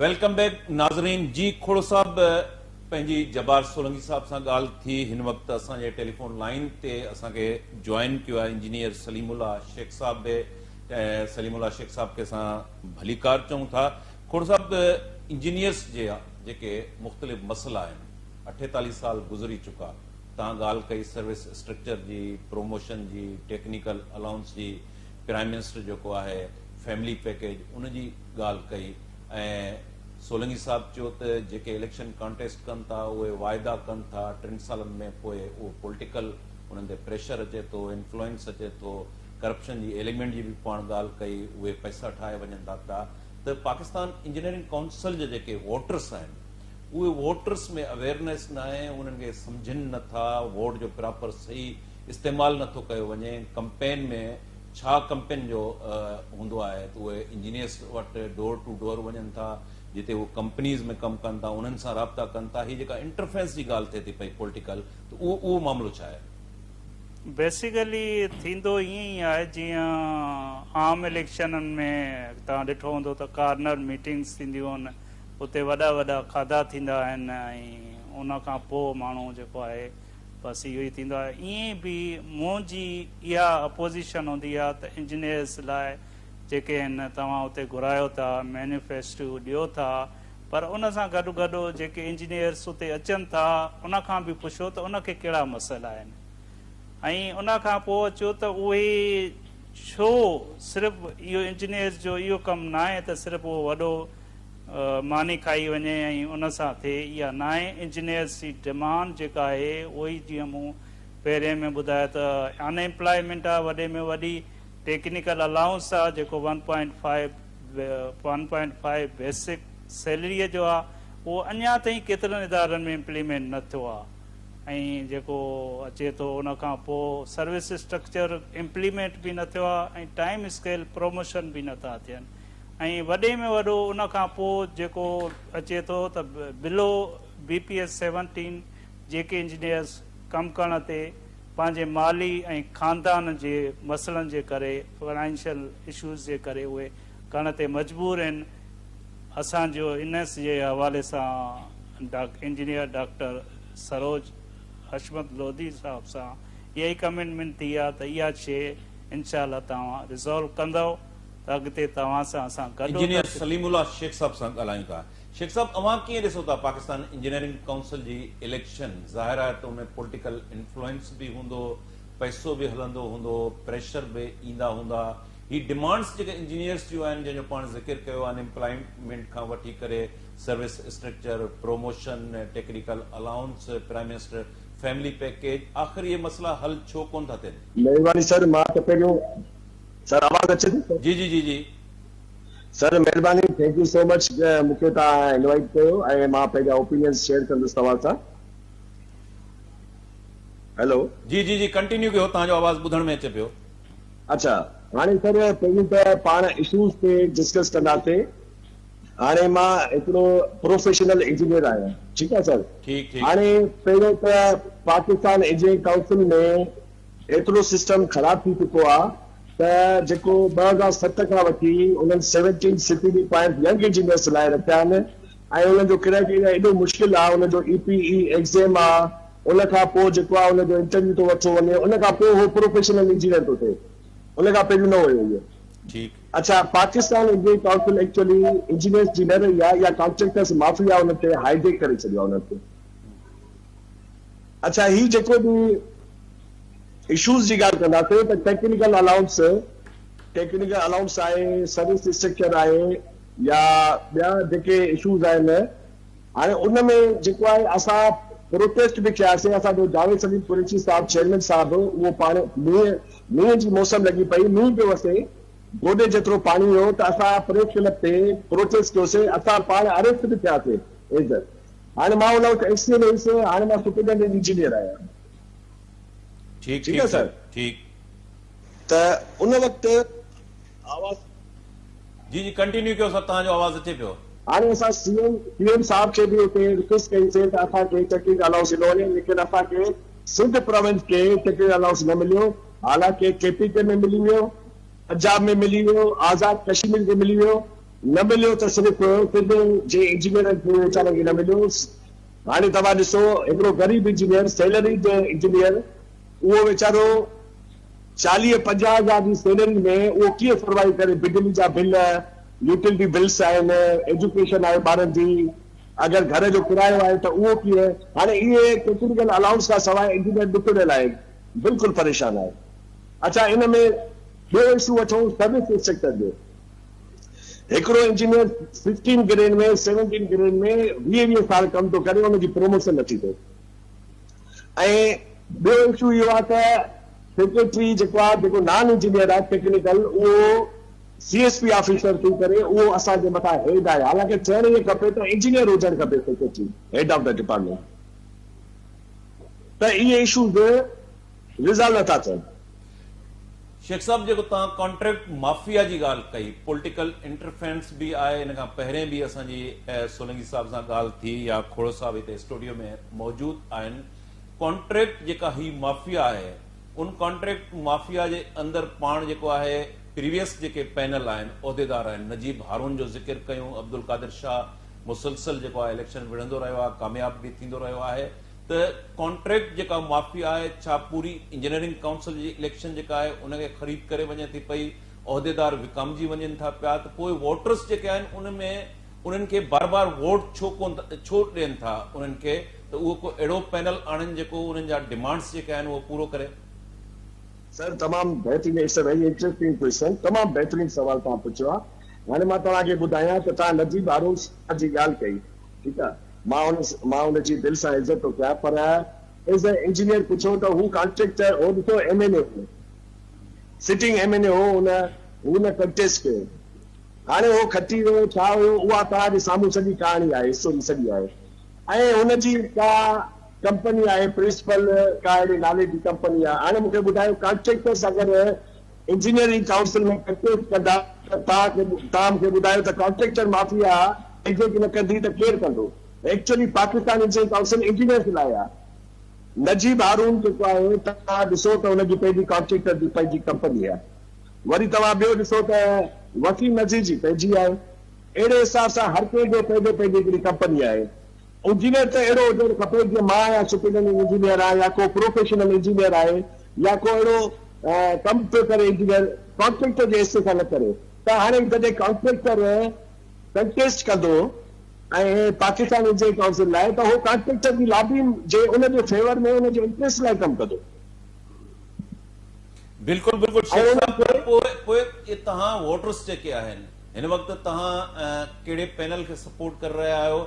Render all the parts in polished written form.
Welcome back नाज़रीन जी। खोड़ साहब पंहिंजी जब्बार सोलंकी साहब सां ॻाल्हि थी। हिन वक़्तु असांजे टेलीफोन लाइन ते असांखे जॉइन कियो आहे इंजीनियर सलीमुल्लाह शेख साहब बि। सलीमुल्लाह शेख साहब खे असां भलीकार चऊं था। खोड़ साहब, इंजीनियर्स जे जेके मुख़्तलिफ़ मसइला आहिनि, 48 साल गुज़री चुका। तव्हां ॻाल्हि कई सर्विस स्ट्रक्चर जी, प्रोमोशन जी, टेक्निकल अलाउंस जी, प्राइम मिनिस्टर जेको आहे फैमिली पैकेज उनजी ॻाल्हि कई। ऐं सोलंकी साहब चयो त जेके इलेक्शन कॉन्टेस्ट कनि था उहे वाइदा कनि था, 3 सालनि में पोइ उहो पॉलिटिकल उन्हनि ते प्रेशर अचे थो, इन्फ्लुएंस अचे थो, करप्शन जी एलिमेंट जी बि पाण ॻाल्हि कई, उहे पैसा ठाहे वञनि था त पाकिस्तान इंजीनियरिंग काउंसिल जे जेके वोटर्स आहिनि उहे वोटर्स में अवेयरनेस न आहे, उन्हनि खे सम्झनि नथा, वोट जो प्रॉपर सही इस्तेमालु नथो कयो वञे। कंपेन में छा कंपेन जो हूंदो आहे त उहे इंजीनियर्स वटि डोर टू डोर वञनि था, जिते उहे कंपनीज़ में कमु कनि था उन्हनि सां राब्ता कनि था। हीअ जेका इंटरफेरेंस जी ॻाल्हि थिए थी पई पॉलिटिकल, त उहो मामिलो छा आहे? बेसिकली थींदो ईअं ई आहे जीअं आम इलेक्शननि में तव्हां ॾिठो हूंदो त कार्नर मीटिंग्स थींदियूं आहिनि, उते वॾा वॾा खाधा थींदा आहिनि ऐं उन खां पोइ माण्हू जेको आहे बसि इहो ई थींदो आहे। ईअं बि मुंहिंजी इहा अपोज़िशन हूंदी आहे त इंजीनियर्स लाइ जेके आहिनि तव्हां उते घुरायो था, मैनिफेस्टो ॾियो था, पर उन सां गॾु गॾु जेके इंजीनियर्स उते अचनि था उन खां बि पुछो त उनखे कहिड़ा मसइला आहिनि ऐं उन खां पोइ अचो त उहे छो सिर्फ़ु इहो इंजीनियर्स जो इहो कमु न आहे त सिर्फ़ु उहो वॾो मानी खाई वञे ऐं उन सां थिए, इहा न आहे। इंजीनियर्स जी डिमांड जेका आहे उहो ई जीअं मूं पहिरें में ॿुधायो त अनएम्प्लॉयमेंट आहे वॾे में वॾी, टेक्निकल अलाउंस आहे जेको 1.5 बेसिक सैलरीअ जो आहे, उहो अञा ताईं केतिरनि इदारनि में इम्प्लीमेंट न थियो आहे। ऐं जेको अचे थो उन खां पोइ सर्विस स्ट्रक्चर इम्प्लीमेंट बि न थियो आहे ऐं टाइम स्केल प्रोमोशन बि नथा थियनि। ऐं वॾे में वॾो उन खां पोइ जेको अचे थो त बिलो BPS 17 जेके इंजीनियर्स कमु करण ते पंहिंजे माली ऐं ख़ानदान जे मसइलनि जे करे, फाइनेंशियल इशूज़ जे करे उहे करण ते मजबूर आहिनि। असांजो इनस जे हवाले सां इंजीनियर डॉक्टर सरोज हशमत लोधी साहब सां इहा ई कमिटमेंट थी आहे त इहा शइ इंशाअल्लाह तव्हां रिज़ॉल्व कंदव त अॻिते तव्हां सां असां गॾु। इंजीनियर सलीमुल्लाह शेख साहब सां ॻाल्हायूं था। शेख साहब, अवां कीअं ॾिसो था पाकिस्तान इंजीनियरिंग काउंसिल जी इलेक्शन? ज़ाहिर आहे त उनमें पॉलिटिकल इन्फ्लुएंस बि हूंदो, पैसो बि हलंदो हूंदो, प्रेशर बि ईंदा हूंदा। ही डिमांड्स जेके इंजीनियर्स जूं आहिनि जंहिंजो पाण ज़िक्र कयो, अनएम्प्लॉयमेंट खां वठी करे service structure, promotion, technical allowance, prime minister family package, आख़िर ये मसला हल छो कोन था थियनि? महिरबानी सर, मां त पहिरियों सर आवाज़ अचे थी? जी जी जी जी सर महिरबानी, थैंक यू सो मच मूंखे तव्हां इनवाइट कयो ऐं मां पंहिंजा ओपिनियंस शेयर कंदुसि तव्हां सां। हेलो जी जी जी कंटिन्यू कयो, तव्हांजो आवाज़ ॿुधण में अचे पियो। अच्छा, हाणे सर पहिरियों त पाण इशूज़ ते डिस्कस कंदासीं। हाणे मां हिकिड़ो प्रोफेशनल इंजीनियर आहियां, ठीकु आहे सर? ठीक ठीक। हाणे पहिरियों त पाकिस्तान इंजीनियरिंग काउंसिल में एतिरो सिस्टम ख़राब थी चुको आहे त जेको 2007 खां वठी उन्हनि 17 सिटी पॉइंट यंग इंजीनियर्स लाइ रखिया आहिनि ऐं उन्हनि जो क्राइटेरिया एॾो मुश्किल आहे। उनजो EPE एग्ज़ाम आहे, उन खां पोइ जेको आहे उनजो इंटरव्यू थो वठो वञे, उन खां पोइ उहो प्रोफेशनल इंजीनियर थो थिए, उन खां पहिरियों न हुयो इहो। ठीक। अच्छा, Pakistan engineering council actually engineers जी न रही आहे, या कॉन्ट्रेक्टर्स माफिया उन ते हाईजेक करे छॾियो आहे उन ते। अच्छा, ही जेको बि इशूज़ जी ॻाल्हि कंदासीं त टेक्निकल अलाउंस आहे, सर्विस स्ट्रक्चर आहे, या ॿिया जेके इशूज़ आहिनि। हाणे उन में जेको आहे असां प्रोटेस्ट बि कयासीं। असांजो जावेद सलीम कुरैशी साहब चेयरमैन साहब, उहो पाण मींहं जी मौसम लॻी पई, मींहुं पियो वसे, गोॾे जेतिरो पाणी हुयो त असां प्रेस क्लब ते प्रोटेस्ट कयोसीं, असां पाण अरेस्ट बि थियासीं। हाणे मां उन वटि एक्सपीरियंस, हाणे मां सुपरडेंटेंट इंजीनियर आहियां। ठीक ठीक है सर? ठीक। त उन वक़्तु आवाज़ जी जी कंटिन्यू कयो सर, तव्हांजो आवाज़ अचे पियो। हाणे असां CM साहब खे बि हुते रिक्वेस्ट कईसीं त असांखे टेक्निकल अलाउंस ॾिनो वञे, लेकिन असांखे सिंध प्रोविंस खे टेक्निकल अलाउंस न मिलियो। हालांकि KPK में मिली वियो, पंजाब में मिली वियो, आज़ाद कश्मीर में मिली वियो, न मिलियो त सिर्फ़ु फिल्म जे इंजीनियरनि खे वीचारनि खे न मिलियो। हाणे तव्हां ॾिसो हिकिड़ो ग़रीब इंजीनियर, सैलरी जो इंजीनियर, उहो वीचारो 40-50 हज़ार जी सैलरी में उहो कीअं सर्वाइव करे? बिजली जा बिल, यूटिलिटी बिल्स आहिनि, एजुकेशन आहे ॿारनि जी, अगरि घर जो किरायो आहे त उहो कीअं? हाणे इहे टेक्निकल अलाउंस खां सवाइ इंजीनियर ॾुकड़ियल आहे, बिल्कुलु परेशान आहे। अच्छा, इन में ॿियो इशू वठूं सर्विस सेक्टर जो। हिकिड़ो इंजीनियर 16 ग्रेड में 17 ग्रेड में 20 साल कमु थो करे, हुनजी प्रमोशन नथी थिए। ऐं ॿियो इशू इहो आहे त सेक्रेटरी जेको आहे, जेको नॉन इंजीनियर आहे टेक्निकल, उहो CSP ऑफिसर थी करे उहो असांजे मथां हेड आहे। हालांकि चइण इहे खपे त इंजीनियर हुजणु खपे secretary, head of the department. त इहे इशूज़ रिज़ॉल्व नथा थियनि। शेख साहब, जेको तव्हां कॉन्ट्रैक्ट माफिया जी ॻाल्हि कई, पॉलिटिकल इंटरफेरेंस बि आहे, इन खां पहिरें बि असांजी सोलंकी साहब सां ॻाल्हि थी, या खोड़ो साहब हिते स्टूडियो में मौजूद आहिनि। कॉन्ट्रैक्ट जेका ही माफिया आहे, उन कॉन्ट्रैक्ट माफिया जे अंदरि पाण जेको आहे प्रीवियस जेके पैनल आहिनि, उहिदेदार आहिनि, नजीब हारून जो ज़िक्र कयूं, अब्दुल कादिर शाह मुसलसल जेको आहे इलेक्शन विढ़ंदो रहियो आहे, कामयाब बि थींदो रहियो आहे। त कॉन्ट्रैक्ट जेका माफिया आहे, छा पूरी इंजीनियरिंग काउंसिल जी इलेक्शन जेका आहे उनखे ख़रीद करे वञे थी पई, उहिदेदार विकामजी वञनि था पिया, त पोइ वोटर्स जेके आहिनि उनमें उन्हनि खे बार बार वोट छो ॾियनि था उन्हनि खे? त उहो को अहिड़ो पैनल आणनि जेको उन्हनि जा डिमांड्स जेके आहिनि उहो पूरो करे। सर, तमामु बहितरीन, it's a very interesting question, तमामु बहितरीन सवाल तव्हां पुछियो आहे। हाणे मां तव्हांखे ॿुधायां त तव्हां नजीब हारून जी ॻाल्हि कई, ठीकु आहे, मां हुनजी दिलि सां इज़त थो कयां, पर एज़ अ इंजीनियर पुछो त हू कॉन्ट्रेक्टर हो, ॾिसो MNA सिटिंग MNA हो, हुन कंटेस्ट कयो, हाणे उहो खटी वियो, छा हुयो, उहा तव्हांजे साम्हूं सॼी कहाणी आहे, स्टोरी सॼी आहे। ऐं हुनजी का कंपनी आहे, प्रिंसिपल का अहिड़े नाले जी कंपनी आहे। हाणे मूंखे ॿुधायो, कॉन्ट्रेक्टर्स अगरि इंजीनियरिंग काउंसिल में कंटेस्ट कंदा त तव्हां मूंखे ॿुधायो त कॉन्ट्रेक्टर माफिया एग्जिट न कंदी त केरु कंदो? Actually Pakistan engineering council engineers लाइ आहे। नजीब हारून जेको आहे, तव्हां ॾिसो त हुनजी पंहिंजी कॉन्ट्रेक्टर जी पंहिंजी कंपनी आहे। वरी तव्हां ॿियो ॾिसो त वकील नज़ीर जी पंहिंजी आहे। अहिड़े हिसाब सां हर कंहिंजो पंहिंजो पंहिंजी हिकिड़ी कंपनी आहे। इंजीनियर त अहिड़ो हुजणु खपे जीअं मां आहियां, सुपरिटेंडेंट इंजीनियर आहे, या को प्रोफेशनल इंजीनियर आहे, या को अहिड़ो कमु पियो करे इंजीनियर, कॉन्ट्रेक्टर जे हिसे सां न करे। त हाणे जॾहिं कॉन्ट्रेक्टर कंटेस्ट कंदो ऐं पाकिस्तान इंजीनियरिंग काउंसिल लाइ, त उहो कॉन्ट्रेक्टर जी लॉबी जे उनजे फेवर में, उनजे इंटरेस्ट लाइ कमु कंदो। बिल्कुलु बिल्कुलु शेख साहब, पोइ तव्हां वोटर्स जेके आहिनि, हिन वक़्तु तव्हां कहिड़े पैनल खे सपोर्ट करे रहिया आहियो?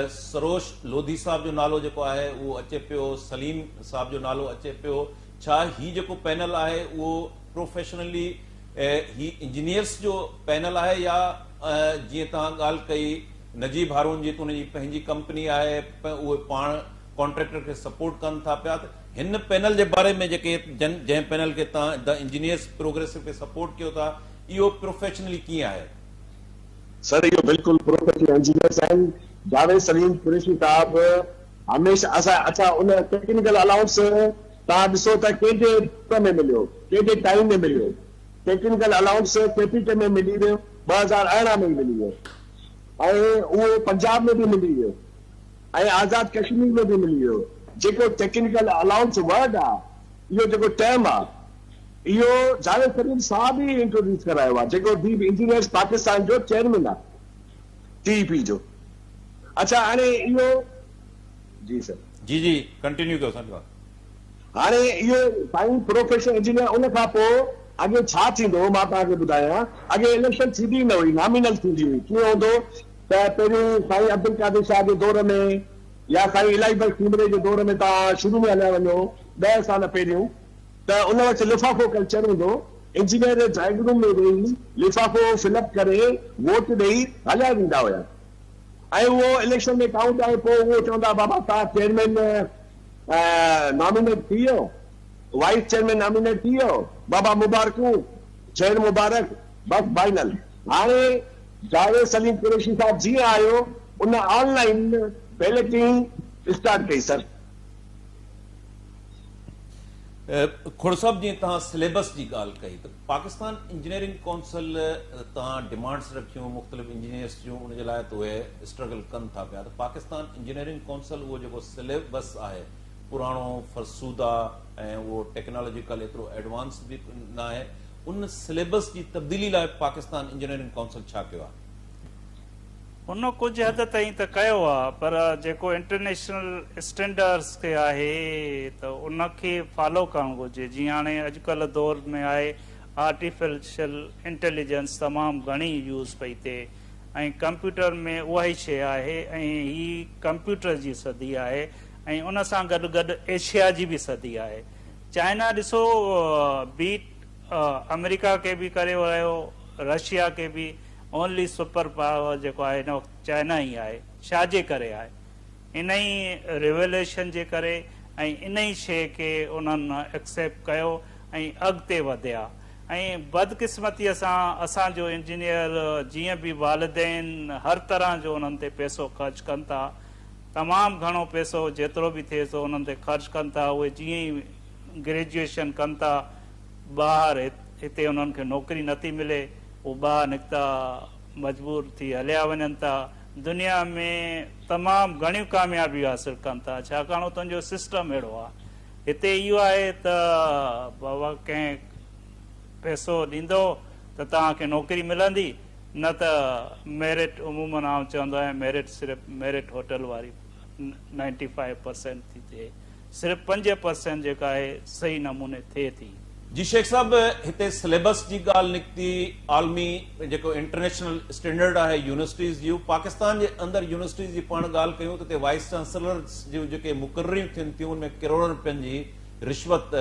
सरोज लोधी साहब जो नालो जेको आहे उहो अचे पियो, सलीम साहब जो नालो अचे पियो। छा ही जेको पैनल आहे उहो प्रोफेशनली ही इंजीनियर्स जो पैनल आहे, या जीअं तव्हां ॻाल्हि कई नजीब हारून जी, त उनजी पंहिंजी कंपनी आहे, उहे पाण कॉन्ट्रेक्टर खे सपोर्ट कनि था पिया? त हिन पैनल जे बारे में जेके जंहिं पैनल खे तव्हां द इंजीनियर्स प्रोग्रेसिव खे सपोर्ट कयो था, इहो प्रोफेशनली कीअं आहे? सर, इहो बिल्कुलु प्रोफेशनल इंजीनियर्स आहिनि। जावेद सलीम कुरैशी साहब हमेशा अच्छा, उन टेक्निकल अलाउंस तव्हां ॾिसो त केॾे में मिलियो, केॾे टाइम में मिलियो। टेक्निकल अलाउंस कैपिटल में मिली वियो, 2018 में मिली वियो, ऐं उहो पंजाब में बि मिली वियो, ऐं आज़ाद कश्मीर में बि मिली वियो। जेको टेक्निकल अलाउंस वर्ड आहे, इहो जेको टर्म आहे, इहो जावेद सलीम साहब ई इंट्रोड्यूस करायो आहे, जेको दीप इंजीनियर्स पाकिस्तान जो चेयरमैन आहे, TEP जो। अच्छा, हाणे इहो जी सर जी कंटिन्यू कयो साईं। हाणे इहो साईं प्रोफेशनल इंजीनियर, उन खां पोइ अॻे छा थींदो मां तव्हांखे ॿुधायां। अॻे इलेक्शन थींदी न हुई, नॉमिनल थींदी हुई। कीअं हूंदो त पहिरियों साईं अब्दुल कादिर शाह जे दौर में, या साईं इलाही बख़्श टीमरे जे दौर में तव्हां शुरू में हलिया वञो 10 साल पहिरियों, त उन वक़्तु लिफ़ाफ़ो कल्चर हूंदो। इंजीनियर ड्राइंग रूम में वेही लिफ़ाफ़ो फिलअप करे वोट ॾेई हलिया वेंदा हुया, ऐं उहो इलेक्शन में काउंट आहे। पोइ उहो चवंदा, बाबा तव्हां चेयरमैन नॉमिनेट थी वियो, वाइस चेयरमैन नॉमिनेट थी वियो, बाबा मुबारकूं, चेयर मुबारक, बस फाइनल। हाणे जावेद सलीम कुरैशी साहब जीअं आयो, उन ऑनलाइन बैलेटिंग स्टार्ट कई सर। खोड़ साहब जी तव्हां सिलेबस जी ॻाल्हि कई त पाकिस्तान इंजीनियरिंग काउंसिल तव्हां डिमांड्स रखियूं मुख़्तलिफ़ इंजीनियर्स जूं उन जे लाइ त उहे स्ट्रगल कनि था पिया त पाकिस्तान इंजीनियरिंग काउंसिल उहो जेको सिलेबस आहे पुराणो फरसूदा ऐं उहो टेक्नोलॉजिकल एतिरो एडवांस बि न आहे उन सिलेबस जी तब्दीली लाइ पाकिस्तान इंजीनियरिंग काउंसिल छा कयो आहे? उन कुछ हद ताईं त कयो आहे पर जेको इंटरनेशनल स्टैंडर्ड्स खे आहे त उनखे फॉलो करणु घुरिजे। जीअं हाणे अॼुकल्ह दौर में आहे आर्टिफिशियल इंटेलिजेंस तमामु घणी यूज़ पई थिए ऐं कंप्यूटर में उहा ई शइ आहे ऐं ही कंप्यूटर जी सदी आहे ऐं उन सां गॾु गॾु एशिया जी बि सदी आहे। चाइना ॾिसो बीट अमेरिका खे बि करे रहियो, रशिया खे बि ओनली सुपर पावर जेको आहे हिन वक़्तु चाइना ई आहे। छाजे करे आहे? इन ई रिवोल्यूशन जे करे ऐं इन ई शइ खे उन्हनि एक्सेप्ट कयो ऐं अॻिते वधिया। ऐं बदकिस्मतीअ सां असांजो इंजीनियर जीअं बि वालिदैन हर तरह जो उन्हनि ते पैसो ख़र्चु कनि था, तमामु घणो पैसो जेतिरो बि थिए थो उन्हनि ते ख़र्चु कनि था। उहे जीअं ई ग्रेजुएशन कनि था ॿाहिरि हिते उन्हनि खे नौकिरी नथी मिले, उहे ॿाहिरि निकिता मजबूर थी हलिया वञनि था। दुनिया में तमामु घणियूं कामयाबियूं हासिलु कनि था छाकाणि उतां जो सिस्टम अहिड़ो आहे। हिते इहो आहे त बाबा कंहिं पैसो ॾींदो त तव्हांखे नौकिरी मिलंदी, न त मेरिट उमूमन आउं चवंदो आहियां मेरिट सिर्फ़ु मेरिट होटल वारी 95% थी थिए, सिर्फ़ु 5% जेका आहे सही नमूने थिए थी। जी शेख साहब, हिते सिलेबस जी ॻाल्हि निकिती, आलमी जेको इंटरनेशनल स्टैंडर्ड आहे यूनिवर्सिटीज़ जूं, पाकिस्तान जे अंदरि यूनिवर्सिटीज़ जी पाण ॻाल्हि कयूं त वाइस चांसलर जूं जेके मुक़ररियूं थियनि थियूं उनमें करोड़नि रुपयनि जी रिश्वत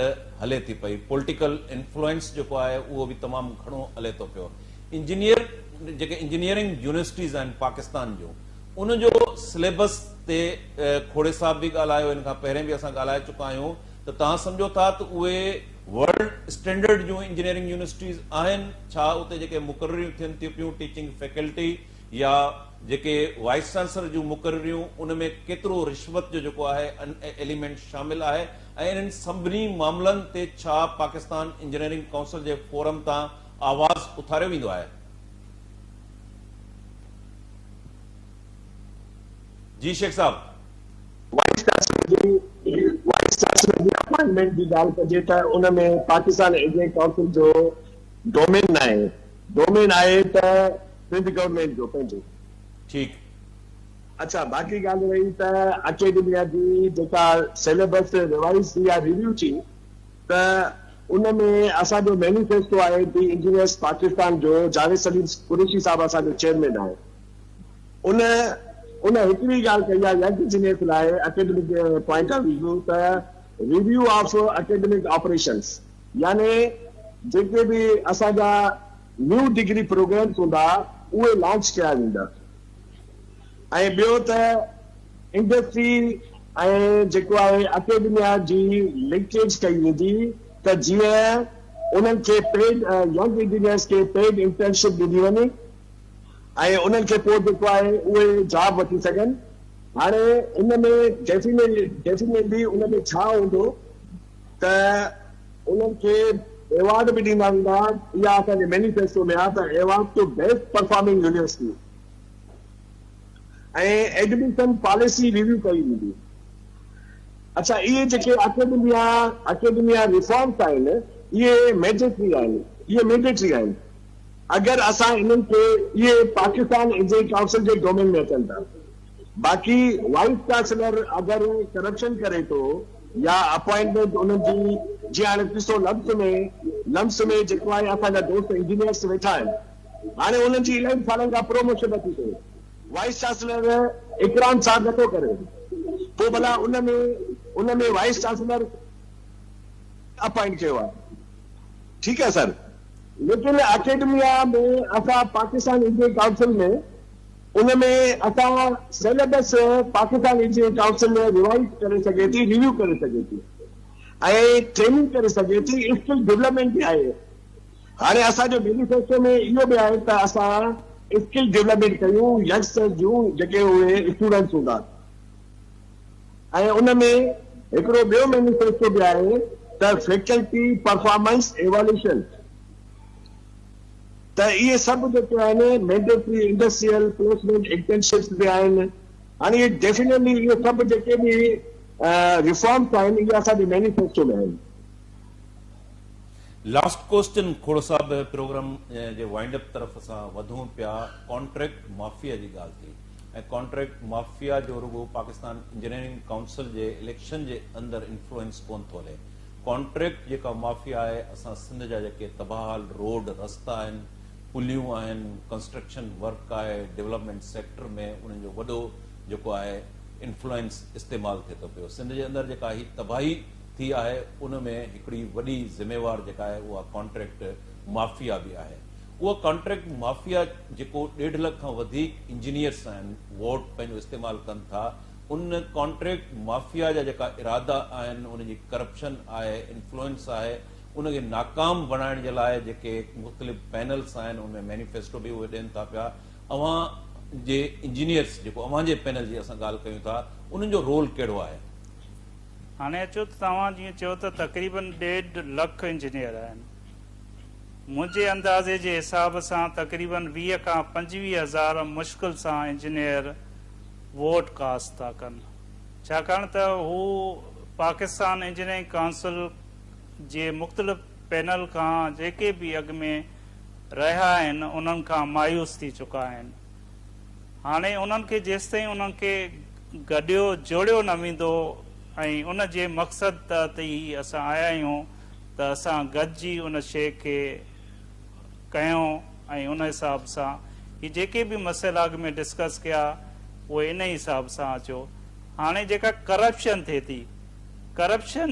हले थी पई। पॉलिटिकल इन्फ्लुएंस जेको आहे उहो बि तमामु घणो हले थो पियो। जेके इंजीनियरिंग यूनिवर्सिटीज़ आहिनि पाकिस्तान जूं उनजो सिलेबस ते खोड़े साहब बि ॻाल्हायो, इन खां पहिरें बि असां ॻाल्हाए चुका आहियूं त तव्हां सम्झो था त उहे वर्ल्ड स्टैंडर्ड जूं इंजीनियरिंग यूनिवर्सिटीज़ आहिनि? छा उते जेके मुक़ररियूं थियनि थियूं पियूं टीचिंग फैकल्टी या जेके वाइस चांसलर जूं मुक़ररियूं उनमें केतिरो रिश्वत जो जेको आहे एलिमेंट शामिल आहे ऐं इन्हनि सभिनी मामलनि ते छा पाकिस्तान इंजीनियरिंग काउंसिल जे फोरम तां आवाज़ उथारियो वेंदो आहे? जी शेख साहब, वाइस चांसलर जी अपॉइंटमेंट जी ॻाल्हि कजे त उनमें पाकिस्तान इंजीनियरिंग काउंसिल जो डोमेन आहे त सिंध गवर्नमेंट जो पंहिंजो। ठीकु। अच्छा, बाक़ी ॻाल्हि रही त अकेडमिया जी जेका सिलेबस रिवाइज थी या रिव्यू थी त उनमें असांजो मैनिफेस्टो आहे दी इंजीनियर्स पाकिस्तान जो, जावेद सलीम कुरैशी साहब असांजो चेयरमैन आहे। उन हिकिड़ी ॻाल्हि कई आहे यंग इंजीनियर्स लाइ एकेडमिक पॉइंट ऑफ व्यू त रिव्यू ऑफ एकेडमिक ऑपरेशंस, यानी जेके बि असांजा न्यू डिग्री प्रोग्राम्स हूंदा उहे लॉन्च कया वेंदा ऐं ॿियो त इंडस्ट्री ऐं जेको आहे एकेडमिया जी लिंकेज कई वेंदी त जीअं उन्हनि खे पेड यंग इंजीनियर्स खे पेड इंटर्नशिप ॾिनी वञे ऐं उन्हनि खे पोइ जेको आहे उहे जॉब वठी सघनि। हाणे इनमें डेफिनेटली उनमें छा हूंदो त उन्हनि खे एवॉर्ड बि ॾींदा वेंदा, इहा असांजे मैनिफेस्टो में आहे त award to best performing university ऐं एडमिशन पॉलिसी रिव्यू कई वेंदी। अच्छा, इहे जेके एकेडमिया रिफॉर्म्स आहिनि इहे मैंडेटरी आहिनि। अगरि असां इन्हनि खे इहे पाकिस्तान इंजीनियरिंग काउंसिल जे डोमेन में अचनि था। बाक़ी वाइस चांसलर अगरि करप्शन करे थो या अपॉइंटमेंट उन्हनि जी, जीअं हाणे ॾिसो लम्स में जेको आहे असांजा दोस्त इंजीनियर्स वेठा आहिनि, हाणे उन्हनि जी 11 सालनि खां प्रोमोशन नथी थिए, वाइस चांसलर इकराम साहब नथो करे, पोइ भला उनमें वाइस चांसलर अपॉइंट कयो आहे। ठीकु आहे सर, लेकिन एकेडमिया में असां पाकिस्तान इंजीनियरिंग काउंसिल में उनमें असां सिलेबस पाकिस्तान इंजीनियरिंग काउंसिल में रिवाइज करे सघे थी, रिव्यू करे सघे थी ऐं ट्रेनिंग करे सघे थी, स्किल डेवलपमेंट बि आहे। हाणे असांजो मैनिफेस्टो में इहो बि आहे त असां स्किल डेवलपमेंट कयूं यंगस्टर्स जूं जेके उहे स्टूडेंट्स हूंदा ऐं उनमें हिकिड़ो ॿियो मैनिफेस्टो बि आहे त फैकल्टी परफॉर्मेंस एवोल्यूशन त इहे सभु जेके आहिनि मैंडेटरी इंडस्ट्रियल प्लेसमेंट इंटर्नशिप्स बि आहिनि। हाणे इहे डेफिनेटली इहे सभु जेके बि रिफॉर्म्स आहिनि इहे असांजे मैनिफेस्टो में आहिनि। लास्ट क्वेश्चन खोड़ साहब, प्रोग्राम जे वाइंड अप तरफ़ असां वधूं पिया। कॉन्ट्रैक्ट माफिया जी ॻाल्हि थी ऐं कॉन्ट्रैक्ट माफिया जो रुगो पाकिस्तान इंजीनियरिंग काउंसिल जे इलेक्शन जे अंदरि इन्फ्लुएंस कोन थो हले। कॉन्ट्रैक्ट जेका माफिया आहे, असां सिंध जा जेके तबाहल रोड रस्ता आहिनि, पुलियूं आहिनि, कंस्ट्रक्शन वर्क आहे, डेवलपमेंट सेक्टर में उन्हनि जो वॾो जेको आहे इन्फ्लुएंस इस्तेमालु थिए थो पियो। सिंध जे अंदरि जेका ही तबाही थी आहे उन में हिकिड़ी वॾी ज़िम्मेवार जेका आहे उहा कॉन्ट्रैक्ट माफिया बि आहे। उहा कॉन्ट्रैक्ट माफिया जेको 1.5 लख खां वधीक इंजीनियर्स आहिनि वोट पंहिंजो इस्तेमालु कनि था, उन कॉन्ट्रैक्ट माफिया जा जेका इरादा आहिनि, उनजी करप्शन आहे, इन्फ्लुएंस आहे, उनखे नाकाम बणाइण जे लाइ जेके मुख़्तलिफ़ पैनल्स आहिनि उनमें मैनिफेस्टो बि उहे ॾियनि था पिया। अवां जे इंजीनियर्स जेको अवां जे पैनल जी असां ॻाल्हि कयूं था, उन्हनि जो रोल कहिड़ो आहे? हाणे अचो त तव्हां जीअं चयो त तक़रीबन 1.5 लख इंजीनियर आहिनि। मुंहिंजे अंदाज़े जे हिसाब सां तक़रीबन 20 खां 25 हज़ार मुश्किल सां इंजीनियर वोट कास्ट था कनि, छाकाणि त हू पाकिस्तान इंजीनियरिंग काउंसिल जे मुख़्तलिफ़ पैनल खां जेके बि अॻु में रहिया आहिनि उन्हनि खां मायूस थी चुका आहिनि। हाणे उन्हनि खे जेसिताईं उन्हनि खे गॾियो जोड़ियो न वेंदो ऐं उन जे मक़सद तहत ई असां आया आहियूं त असां गॾिजी उन शइ खे कयूं ऐं उन हिसाब सां ही जेके बि मसइला अॻु में डिस्कस कया उहे इन हिसाब सां अचो। हाणे जेका करप्शन थिए थी, करप्शन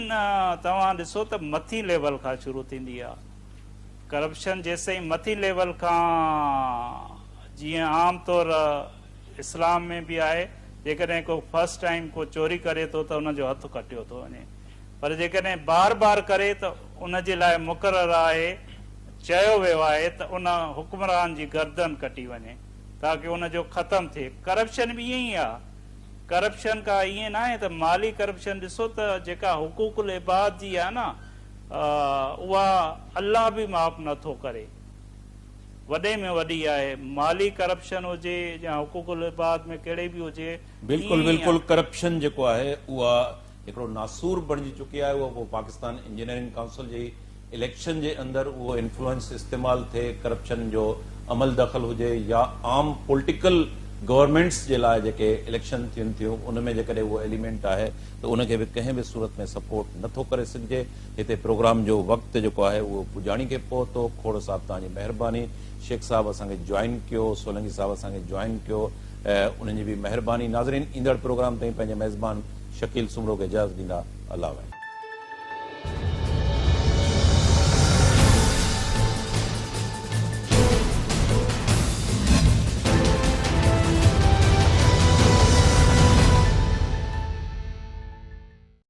तव्हां ॾिसो त मथी लेवल खां शुरू थींदी आहे। करप्शन जेसिताईं मथी लेवल खां, जीअं आम तौर इस्लाम में बि आहे, जेकॾहिं को फर्स्ट टाइम को चोरी करे थो त उनजो हथु कटियो थो वञे, पर जेकॾहिं बार बार करे त उन जे लाइ मुक़ररु आहे, चयो वियो आहे त उन हुक्मरान जी गर्दन कटी वञे ताकी उनजो ख़तमु थिए। करप्शन बि ईअं ई आहे। करप्शन का ईअं न आहे त माली करप्शन ॾिसो त जेका हुकूकुल इबाद जी आहे न, उहा अल्लाह बि माफ़ नथो करे, वॾे में वॾी आहे। माली करप्शन हुजे या हुकूकुल इबाद में कहिड़े बि हुजे, बिल्कुलु बिल्कुलु करप्शन जेको आहे उहा हिकिड़ो नासूर बणिजी चुकी आहे। उहा पोइ पाकिस्तान इंजीनियरिंग काउंसिल जी इलेक्शन जे अंदरि उहो इन्फ्लुएंस इस्तेमालु थिए, करप्शन जो अमल दख़ल हुजे या आम पॉलिटिकल गवर्नमेंट्स जे लाइ जेके इलेक्शन थियनि थियूं उनमें जेकॾहिं उहो एलिमेंट आहे त उनखे बि कंहिं बि सूरत में सपोर्ट नथो करे सघिजे। हिते प्रोग्राम जो वक़्तु जेको आहे उहो पुॼाणी खे पहुतो। खोड़ साहब तव्हांजी महिरबानी। शेख साहब असांखे ज्वाइन कयो, सोलंकी साहब असांखे ज्वाइन कयो, उन्हनि जी बि महिरबानी। नाज़रीन, ईंदड़ प्रोग्राम ताईं पंहिंजे मेज़बान शकील सुमरो खे इजाज़त ॾींदा। अल्लाह।